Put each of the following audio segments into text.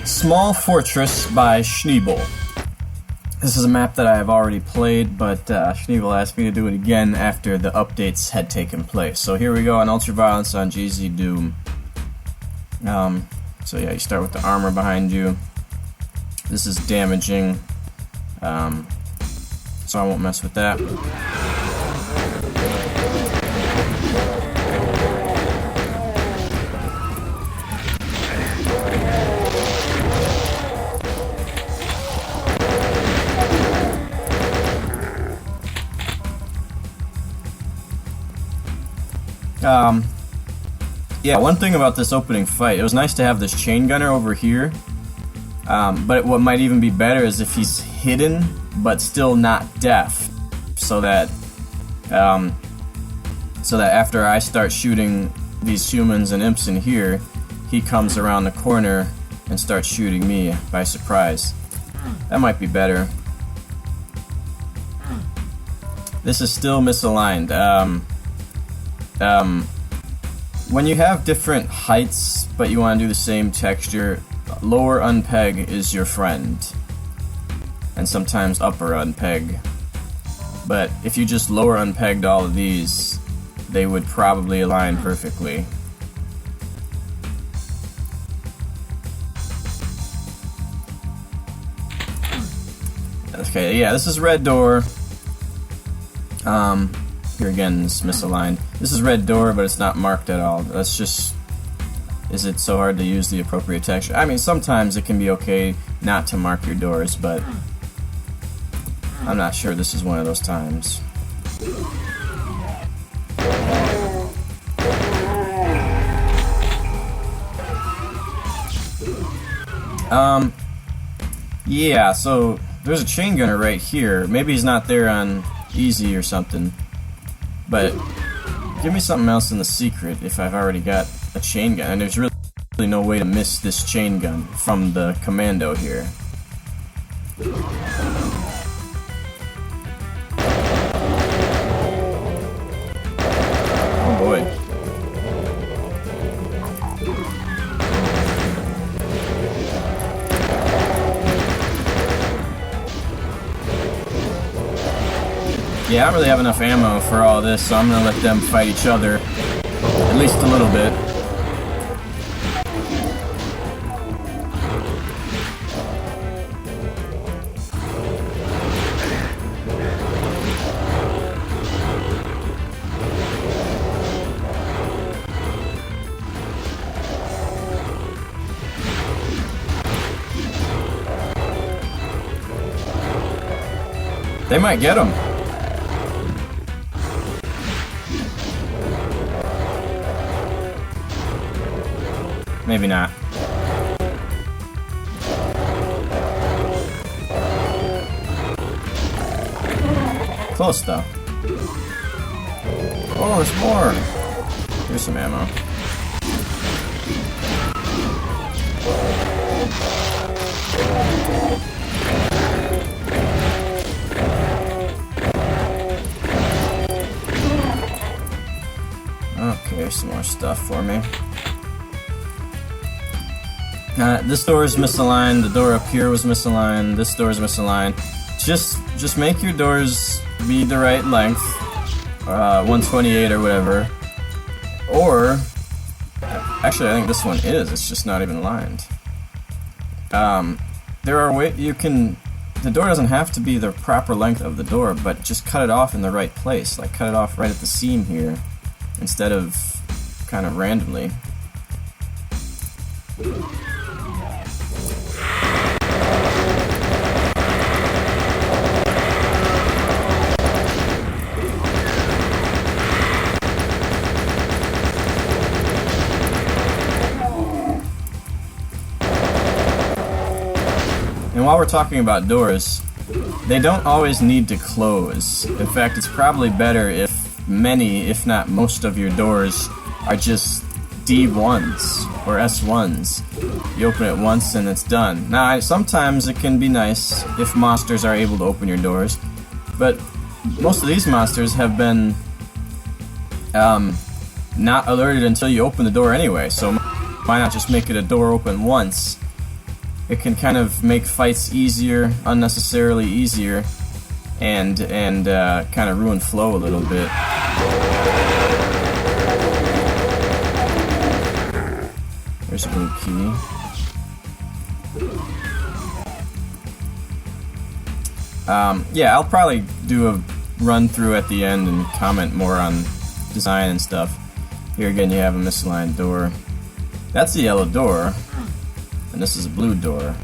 Small Fortress by Shneeble. This is a map that I have already played, but Shneeble asked me to do it again after the updates had taken place. So here we go on Ultraviolence on GZ Doom. So yeah, you start with the armor behind you. This is damaging, so I won't mess with that. Yeah, one thing about this opening fight, it was nice to have this chain gunner over here, but what might even be better is if he's hidden, but still not deaf, so that after I start shooting these humans and imps in here, he comes around the corner and starts shooting me by surprise. That might be better. This is still misaligned. When you have different heights, but you want to do the same texture, lower unpeg is your friend, and sometimes upper unpeg. But if you just lower unpegged all of these, they would probably align perfectly. Okay, yeah, this is red door. Here again, it's misaligned. This is red door, but it's not marked at all. That's just... Is it so hard to use the appropriate texture? I mean, sometimes it can be okay not to mark your doors, but I'm not sure this is one of those times. Yeah, so there's a chain gunner right here. Maybe he's not there on easy or something. But give me something else in the secret if I've already got a chain gun. And there's really no way to miss this chain gun from the commando here. Oh boy. Yeah, I don't really have enough ammo for all this, so I'm gonna let them fight each other, at least a little bit. They might get him. Maybe not. Close though. Oh, there's more. Here's some ammo. Okay, some more stuff for me. This door is misaligned, the door up here was misaligned, this door is misaligned. Just make your doors be the right length, 128 or whatever. Or, actually I think this one is, it's just not even aligned. There are ways you can, the door doesn't have to be the proper length of the door, but just cut it off in the right place, like cut it off right at the seam here, instead of kind of randomly. And while we're talking about doors, they don't always need to close. In fact, it's probably better if many, if not most of your doors are just D1s or S1s. You open it once and it's done. Now, sometimes it can be nice if monsters are able to open your doors, but most of these monsters have been not alerted until you open the door anyway, so why not just make it a door open once it can kind of make fights easier, unnecessarily easier, and kind of ruin flow a little bit. There's a blue key. Yeah, I'll probably do a run through at the end and comment more on design and stuff. Here again you have a misaligned door. That's a yellow door, and this is a blue door.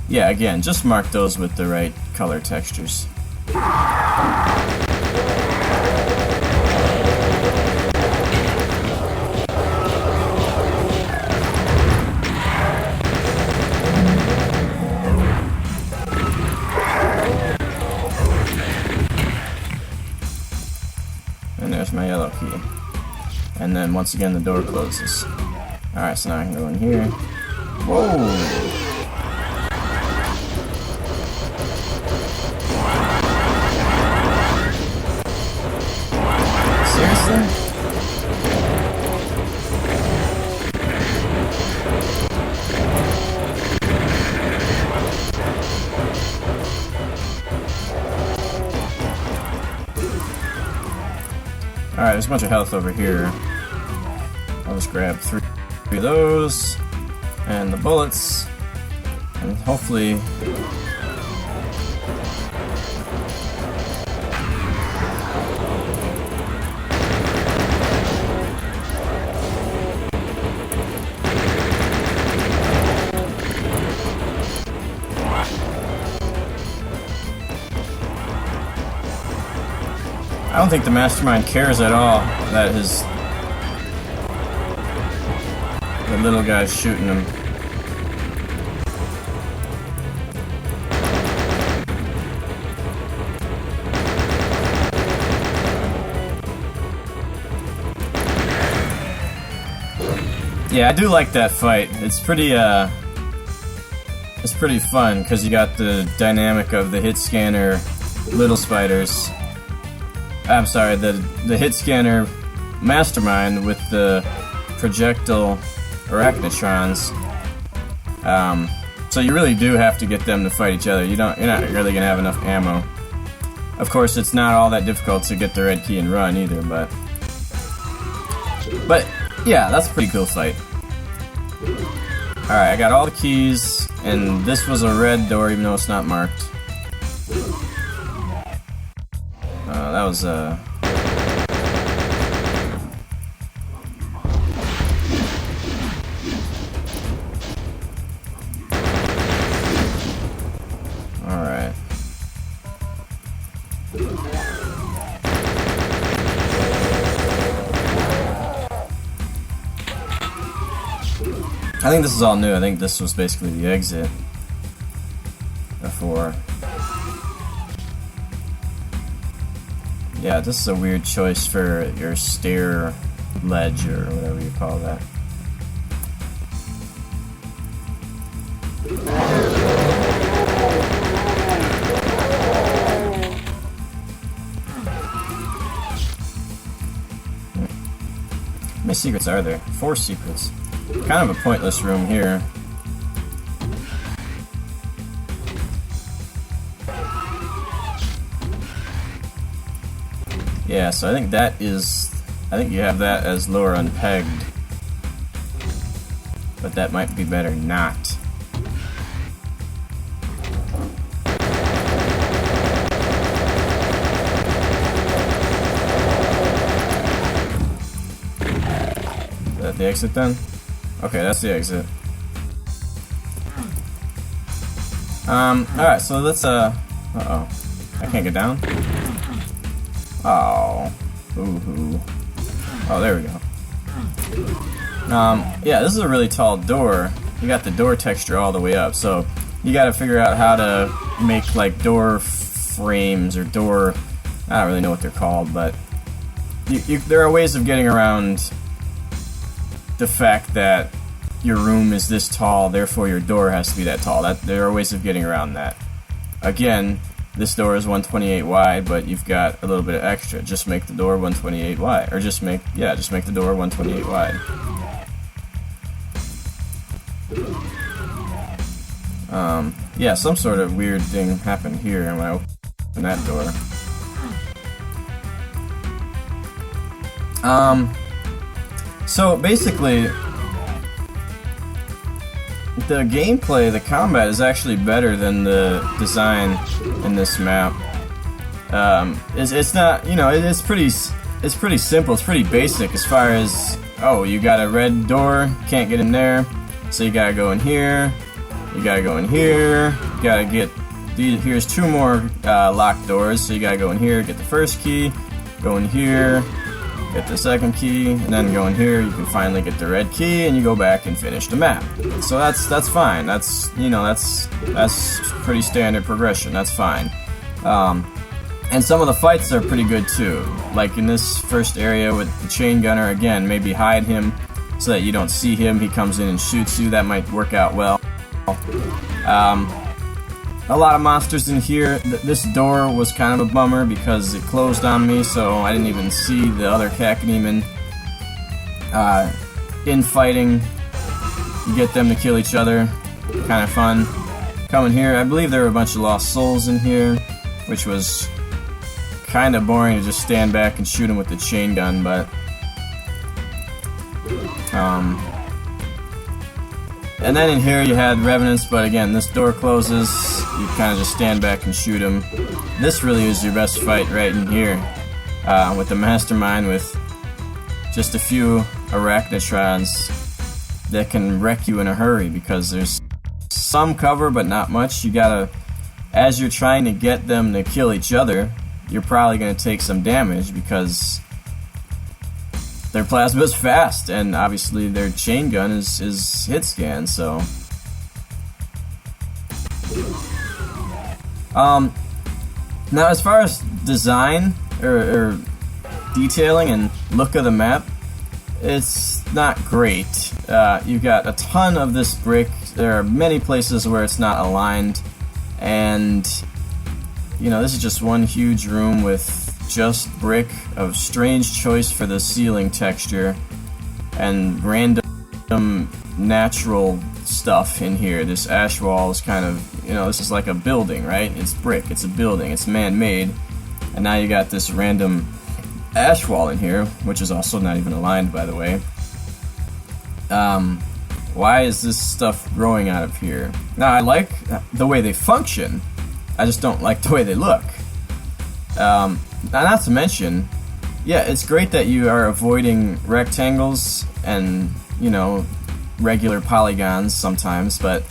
Yeah, again, just mark those with the right color textures. And there's my yellow key. And then once again the door closes. Alright, so now I can go in here. Whoa! Seriously? Alright, there's a bunch of health over here. I'll just grab three of those, and the bullets, and hopefully... I don't think the mastermind cares at all that the little guy's shooting him. Yeah, I do like that fight. It's pretty fun because you got the dynamic of the hit scanner little spiders. I'm sorry, the hit scanner mastermind with the projectile arachnotrons. So you really do have to get them to fight each other. You're not really gonna have enough ammo. Of course, it's not all that difficult to get the red key and run either, but yeah, that's a pretty cool fight. Alright, I got all the keys, and this was a red door even though it's not marked. That was alright. I think this is all new. I think this was basically the exit before. Yeah, this is a weird choice for your stair ledge or whatever you call that. How many secrets are there? 4 secrets. Kind of a pointless room here. Yeah, so I think you have that as lower unpegged. But that might be better not. Is that the exit then? Okay, that's the exit. Alright, so let's, uh-oh. I can't get down? Oh. Ooh-hoo. Oh, there we go. Yeah, this is a really tall door. You got the door texture all the way up, so you gotta figure out how to make, like, door frames or door... I don't really know what they're called, but... there are ways of getting around the fact that your room is this tall, therefore your door has to be that tall. There are ways of getting around that. Again, this door is 128 wide, but you've got a little bit of extra. Just make the door 128 wide, or just make the door 128 wide. Yeah, some sort of weird thing happened here when I opened that door. So basically, the gameplay, the combat is actually better than the design in this map. It's not, you know, it's pretty simple. It's pretty basic as far as, oh, you got a red door, can't get in there, so you gotta go in here. You gotta go in here. You gotta get these. Here's 2 more locked doors, so you gotta go in here, get the first key, go in here, get the second key, and then go in here. You can finally get the red key, and you go back and finish the map. So that's fine. That's, you know, that's pretty standard progression. That's fine. And some of the fights are pretty good too. Like in this first area with the chain gunner, again, maybe hide him so that you don't see him. He comes in and shoots you. That might work out well. A lot of monsters in here. This door was kind of a bummer because it closed on me, so I didn't even see the other Cacodemon infighting. You get them to kill each other. Kind of fun. Coming here, I believe there were a bunch of lost souls in here, which was kind of boring to just stand back and shoot them with the chain gun, but and then in here you had revenants, but again, this door closes, you kind of just stand back and shoot them. This really is your best fight right in here, with the mastermind, with just a few arachnotrons that can wreck you in a hurry, because there's some cover but not much. You gotta, as you're trying to get them to kill each other, you're probably going to take some damage because their plasma is fast, and obviously their chain gun is hit scan, so. Now as far as design or detailing and look of the map, it's not great. You've got a ton of this brick. There are many places where it's not aligned, and you know, this is just one huge room with just brick, of strange choice for the ceiling texture, and random natural stuff in here. This ash wall is kind of, you know, this is like a building, right? It's brick, it's a building, it's man-made, and now you got this random ash wall in here, which is also not even aligned, by the way. Why is this stuff growing out of here? Now, I like the way they function, I just don't like the way they look. Not to mention, yeah, it's great that you are avoiding rectangles and, you know, regular polygons sometimes, but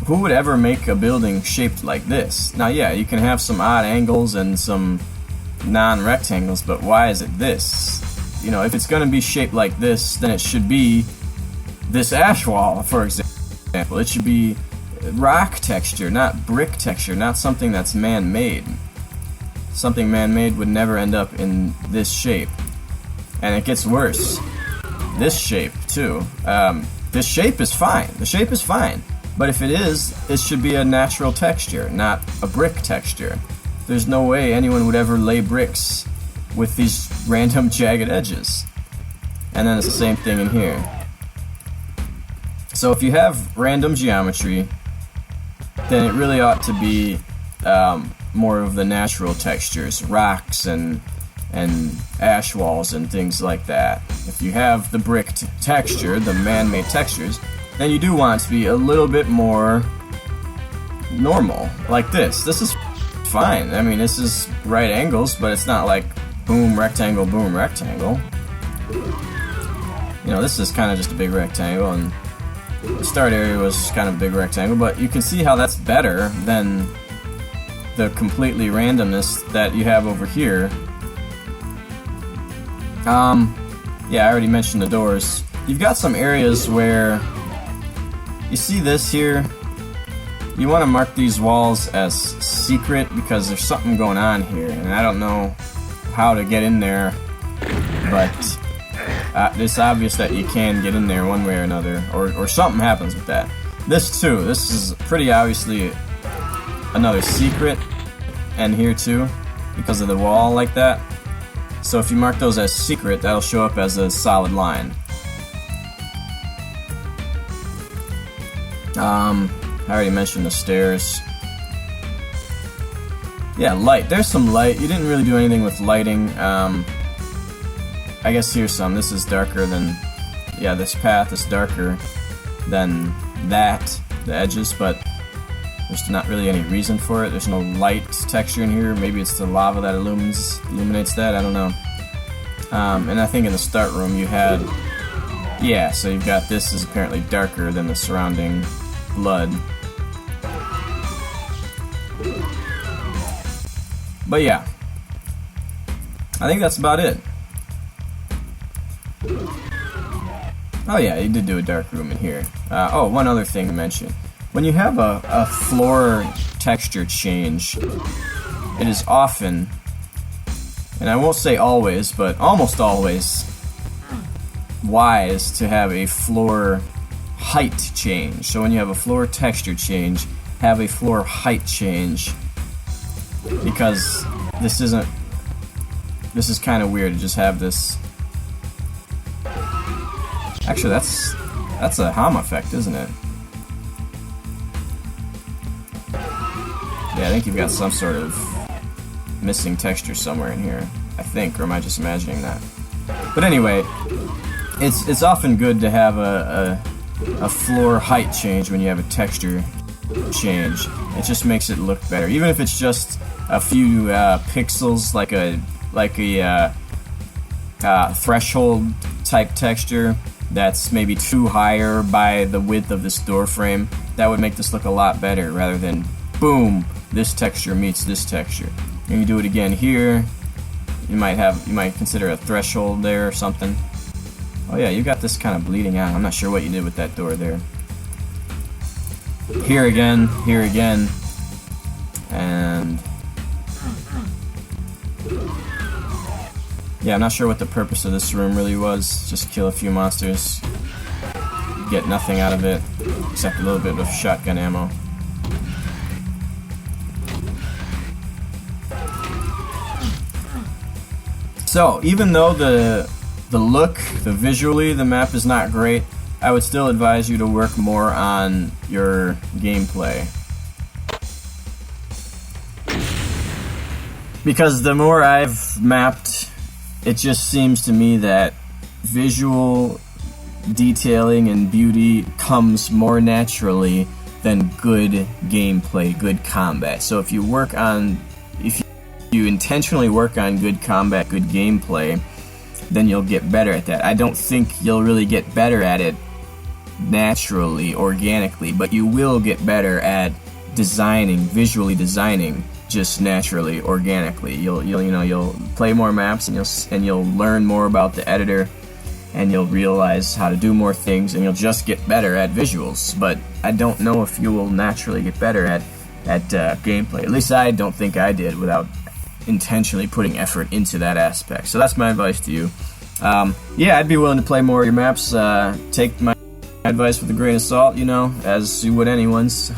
who would ever make a building shaped like this? Now, yeah, you can have some odd angles and some non-rectangles, but why is it this? You know, if it's going to be shaped like this, then it should be this ash wall, for example. It should be rock texture, not brick texture, not something that's man-made. Something man-made would never end up in this shape. And it gets worse. This shape, too. This shape is fine. The shape is fine. But if it is, it should be a natural texture, not a brick texture. There's no way anyone would ever lay bricks with these random jagged edges. And then it's the same thing in here. So if you have random geometry, then it really ought to be more of the natural textures, rocks and ash walls and things like that. If you have the brick texture, the man-made textures, then you do want it to be a little bit more normal, like this. This is fine. I mean, this is right angles, but it's not like boom, rectangle, boom, rectangle. You know, this is kind of just a big rectangle, and the start area was kind of a big rectangle, but you can see how that's better than the completely randomness that you have over here. Yeah, I already mentioned the doors. You've got some areas where you see this here. You want to mark these walls as secret because there's something going on here, and I don't know how to get in there, but it's obvious that you can get in there one way or another, or something happens with that. This too, this is pretty obviously another secret, and here too, because of the wall like that. So if you mark those as secret, that'll show up as a solid line. I already mentioned the stairs. Yeah, light. There's some light. You didn't really do anything with lighting. I guess here's some. This is darker than... Yeah, this path is darker than that, the edges, but there's not really any reason for it. There's no light texture in here. Maybe it's the lava that illuminates that. I don't know. And I think in the start room you had... Yeah, so you've got this is apparently darker than the surrounding blood. But yeah, I think that's about it. Oh yeah, you did do a dark room in here. Oh, one other thing to mention. When you have a floor texture change, it is often, and I won't say always, but almost always, wise to have a floor height change. So when you have a floor texture change, have a floor height change, because this is kind of weird to just have this. Actually, that's a Hama effect, isn't it? Yeah, I think you've got some sort of missing texture somewhere in here, I think, or am I just imagining that? But anyway, it's often good to have a floor height change when you have a texture change. It just makes it look better, even if it's just a few pixels, like a threshold type texture that's maybe too higher by the width of this door frame. That would make this look a lot better, rather than boom, this texture meets this texture. And you do it again here, you might consider a threshold there or something. Oh yeah, you got this kind of bleeding out. I'm not sure what you did with that door there. Here again, and yeah, I'm not sure what the purpose of this room really was. Just kill a few monsters, get nothing out of it, except a little bit of shotgun ammo. So, even though the visually, the map is not great, I would still advise you to work more on your gameplay. Because the more I've mapped, it just seems to me that visual detailing and beauty comes more naturally than good gameplay, good combat. So if you intentionally work on good combat, good gameplay, then you'll get better at that. I don't think you'll really get better at it naturally, organically, but you will get better at visually designing, just naturally, organically. You'll play more maps, and you'll learn more about the editor, and you'll realize how to do more things, and you'll just get better at visuals. But I don't know if you will naturally get better at gameplay. At least I don't think I did without intentionally putting effort into that aspect. So that's my advice to you. Yeah, I'd be willing to play more of your maps. Take my advice with a grain of salt, as you would anyone's.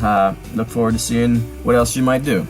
Look forward to seeing what else you might do.